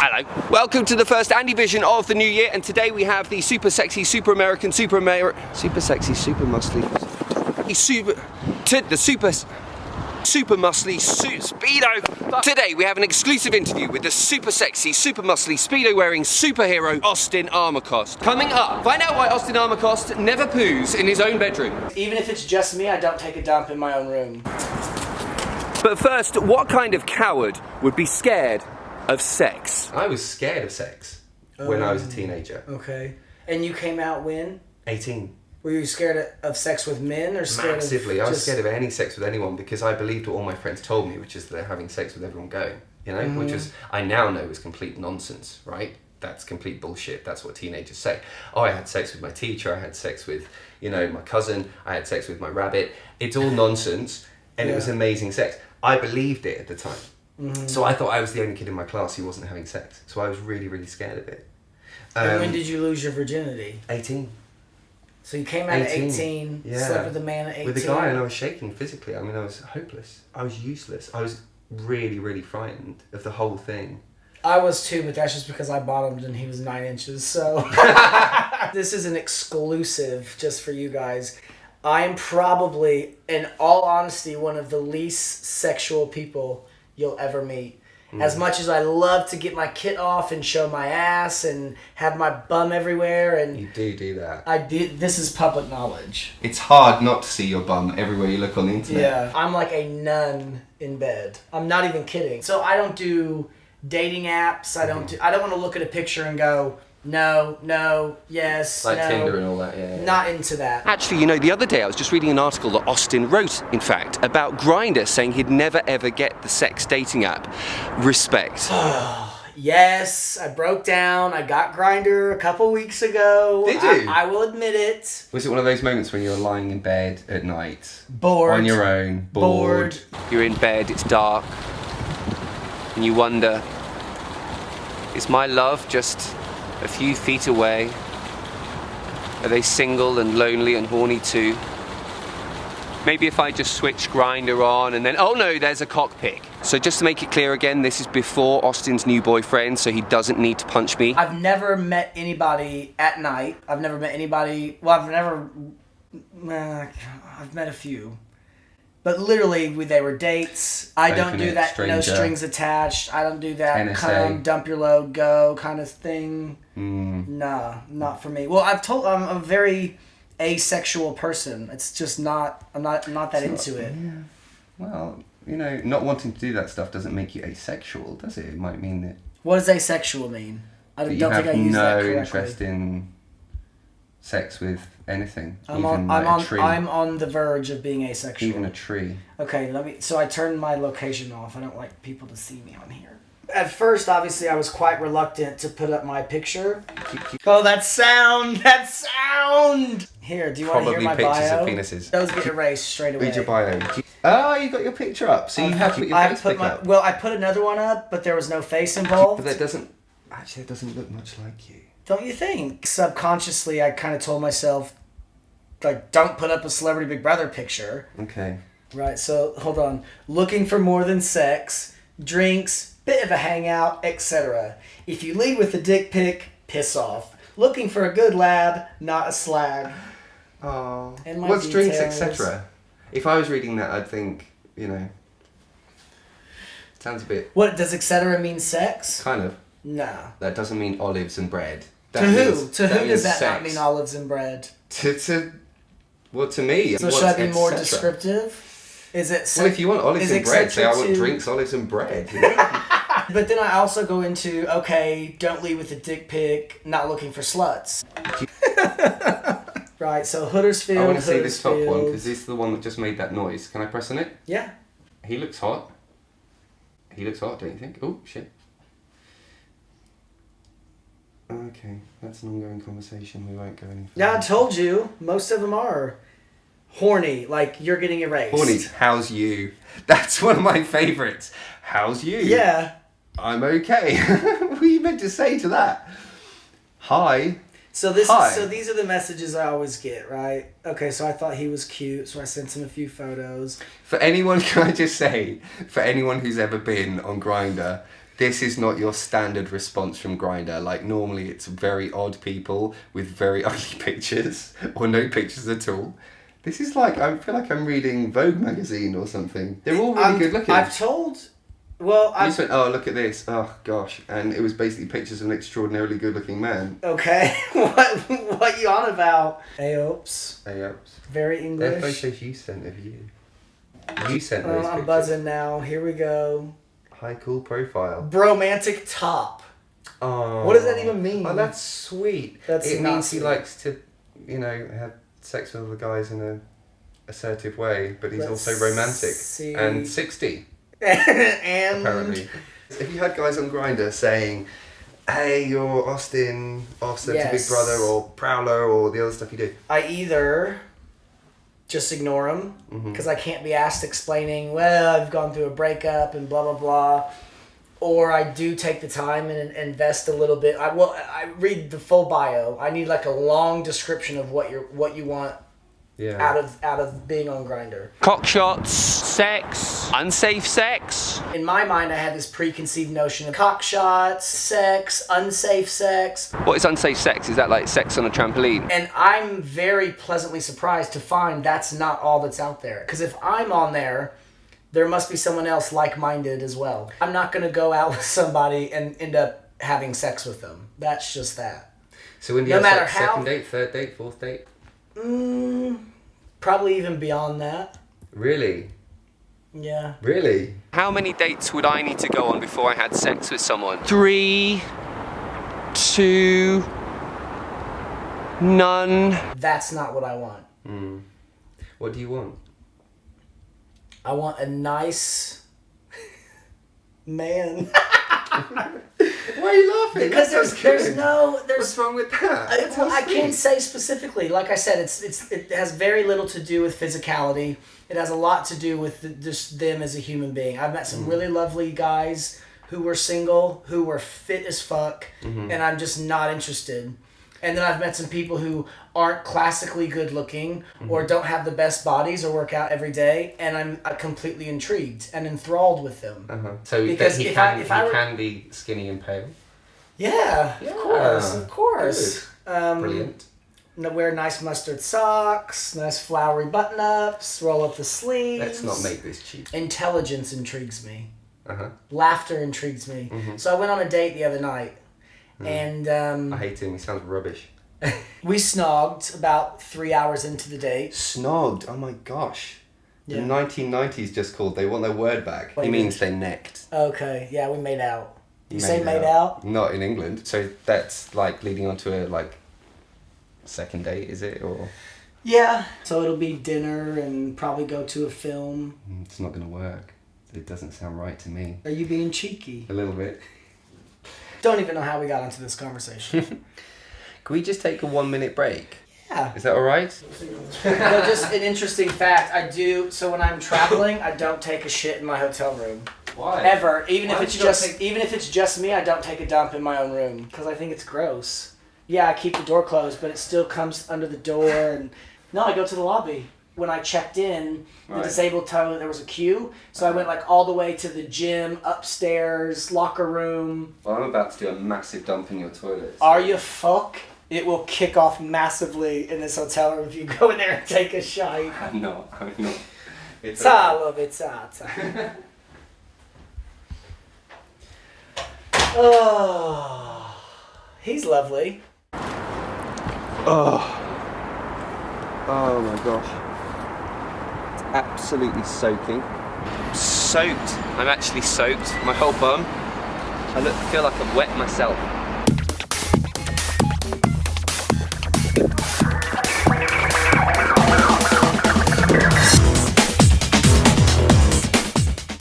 Hello. Welcome to the first AndyVision of the new year, and today we have the super sexy, super American, super sexy, super muscly, super muscly Speedo. Today we have an exclusive interview with the super sexy, super muscly, Speedo wearing superhero Austin Armacost. Coming up, find out why Austin Armacost never poos in his own bedroom. Even if it's just me, I don't take a dump in my own room. But first, what kind of coward would be scared of sex? I was scared of sex when I was a teenager. Okay. And you came out when? 18. Were you scared of sex with men or scared Massively. of I was scared of any sex with anyone because I believed what all my friends told me, which is that they're having sex with everyone going, you know, which is, I now know is complete nonsense, right? That's complete bullshit. That's what teenagers say. Oh, I had sex with my teacher, I had sex with, you know, my cousin, I had sex with my rabbit. It's all nonsense, and it was amazing sex. I believed it at the time. So I thought I was the only kid in my class who wasn't having sex. So I was really, really scared of it. And when did you lose your virginity? 18. So you came out at 18, slept with a man at 18? With a guy, and I was shaking physically. I mean, I was hopeless. I was useless. I was really, really frightened of the whole thing. I was too, but that's just because I bottomed and he was 9 inches, so... This is an exclusive just for you guys. I am probably, in all honesty, one of the least sexual people you'll ever meet. As much as I love to get my kit off and show my ass and have my bum everywhere, and You do that. I did. This is public knowledge. It's hard not to see your bum everywhere you look on the internet. Yeah, I'm like a nun in bed. I'm not even kidding. So I don't do dating apps. I don't want to look at a picture and go, no, yes, Like no. Tinder and all that, yeah. Not into that. Actually, you know, the other day I was just reading an article that Austin wrote, in fact, about Grindr, saying he'd never ever get the sex dating app. Respect. Yes, I broke down. I got Grindr a couple weeks ago. Did you? I will admit it. Was it one of those moments when you're lying in bed at night? Bored. On your own, bored. You're in bed, it's dark, and you wonder, is my love just a few feet away? Are they single and lonely and horny too? Maybe if I just switch Grindr on and then, oh no, there's a cockpick. So just to make it clear again, this is before Austin's new boyfriend, so he doesn't need to punch me. I've never met anybody at night. I've never met anybody, I've met a few. But literally, they were dates. I don't do that, no strings attached. I don't do that NSA. come, dump your load, go kind of thing. Nah, not for me. Well, I'm a very asexual person. It's just not, I'm not that into it. Yeah. Well, you know, not wanting to do that stuff doesn't make you asexual, does it? It might mean that... What does asexual mean? I don't think I used that correctly. You have no interest in sex with anything. I'm on the verge of being asexual. Even a tree. Okay, so I turned my location off. I don't like people to see me on here. At first, obviously, I was quite reluctant to put up my picture. Oh, that sound! Here, do you want to hear my bio? Probably pictures of penises. Those get erased straight away. Read your bio. Oh, you got your picture up, so you have to put your face pic up. Well, I put another one up, but there was no face involved. But that doesn't look much like you. Don't you think? Subconsciously, I kind of told myself, like, don't put up a Celebrity Big Brother picture. Okay. Right, so, hold on. Looking for more than sex, drinks, bit of a hangout, etc. If you lead with a dick pic, piss off. Looking for a good lab, not a slag. Oh. And my What's details. drinks, etc.? If I was reading that, I'd think, you know, sounds a bit... What, does etc. mean sex? Kind of. Nah. That doesn't mean olives and bread. To who? To who does that not mean olives and bread? Well, to me. So should I be more descriptive? Is it? Well, if you want olives and bread, say I want drinks, olives and bread. You know? But then I also go into, okay, don't lead with a dick pic, not looking for sluts. Right, so Huddersfield. I want to see this top one because this is the one that just made that noise. Can I press on it? Yeah. He looks hot. He looks hot, don't you think? Oh, shit. Okay, that's an ongoing conversation. We won't go any further. Yeah, I told you. Most of them are horny, like you're getting erased. Horny. How's you? That's one of my favourites. How's you? Yeah. I'm okay. What are you meant to say to that? Hi. So these are the messages I always get, right? Okay, so I thought he was cute, so I sent him a few photos. For anyone, can I just say, for anyone who's ever been on Grindr, This is not your standard response from Grindr. Like, normally it's very odd people with very ugly pictures or no pictures at all. This is like, I feel like I'm reading Vogue magazine or something. They're all really good looking. I've told... Well, You just went, oh, look at this. Oh, gosh. And it was basically pictures of an extraordinarily good looking man. Okay. What you on about? Aops. Very English. They're photos you sent of you. You sent those I'm pictures. buzzing now. Here we go. High cool profile. Bromantic top. Oh. What does that even mean? Oh, that's sweet. It not means he sweet. likes to, you know, have sex with other guys in a assertive way, but he's Let's also romantic. see. And 60, and apparently. If you had guys on Grindr saying, hey, you're Austin to Yes. Big Brother or Prowler or the other stuff you do. I either just ignore them because I can't be asked explaining, well, I've gone through a breakup and blah, blah, blah. Or I do take the time and invest a little bit. I read the full bio. I need like a long description of what you want out of being on Grindr. Cock shots, sex, unsafe sex. In my mind, I had this preconceived notion of cock shots, sex, unsafe sex. What is unsafe sex? Is that like sex on a trampoline? And I'm very pleasantly surprised to find that's not all that's out there. Because if I'm on there, there must be someone else like-minded as well. I'm not going to go out with somebody and end up having sex with them. That's just that. So when do you No have matter sex? how- Second date, third date, fourth date? Probably even beyond that. Really? Yeah. Really? How many dates would I need to go on before I had sex with someone? 3, 2, none. That's not what I want. What do you want? I want a nice man. Why are you laughing? Because there's no... What's wrong with that? I can't say specifically. Like I said, it has very little to do with physicality. It has a lot to do with just them as a human being. I've met some really lovely guys who were single, who were fit as fuck, and I'm just not interested. And then I've met some people who aren't classically good looking or don't have the best bodies or work out every day, and I'm completely intrigued and enthralled with them. So Because he if can, I were- he can be skinny and pale. Yeah, of course. Brilliant. Wear nice mustard socks, nice flowery button-ups, roll up the sleeves. Let's not make this cheap. Intelligence intrigues me. Uh-huh. Laughter intrigues me. So I went on a date the other night, and I hate him. He sounds rubbish. we snogged about 3 hours into the date. Snogged. Oh my gosh. The Yeah. 1990s just called. They want their word back. What He do you means they necked. Okay, yeah, we made out. You say made out? Not in England. So that's like leading on to a second date, is it? Or Yeah. So it'll be dinner and probably go to a film. it's not going to work. It doesn't sound right to me. Are you being cheeky? A little bit. Don't even know how we got into this conversation. Can we just take a 1 minute break? Yeah. Is that all right? No, just an interesting fact. So when I'm traveling, I don't take a shit in my hotel room. Why? Ever. Even Why if don't it's you not just even if it's just me, I don't take a dump in my own room because I think it's gross. Yeah, I keep the door closed, but it still comes under the door and no, I go to the lobby. When I checked in, the disabled toilet, there was a queue, so I went like all the way to the gym, upstairs, locker room. Well, I'm about to do a massive dump in your toilet. Are you fuck? It will kick off massively in this hotel room if you go in there and take a shite. I'm not. It's Ta, love it, ta. Oh, he's lovely. Oh my gosh. It's absolutely soaking. Soaked. I'm actually soaked. My whole bum. I feel like I've wet myself.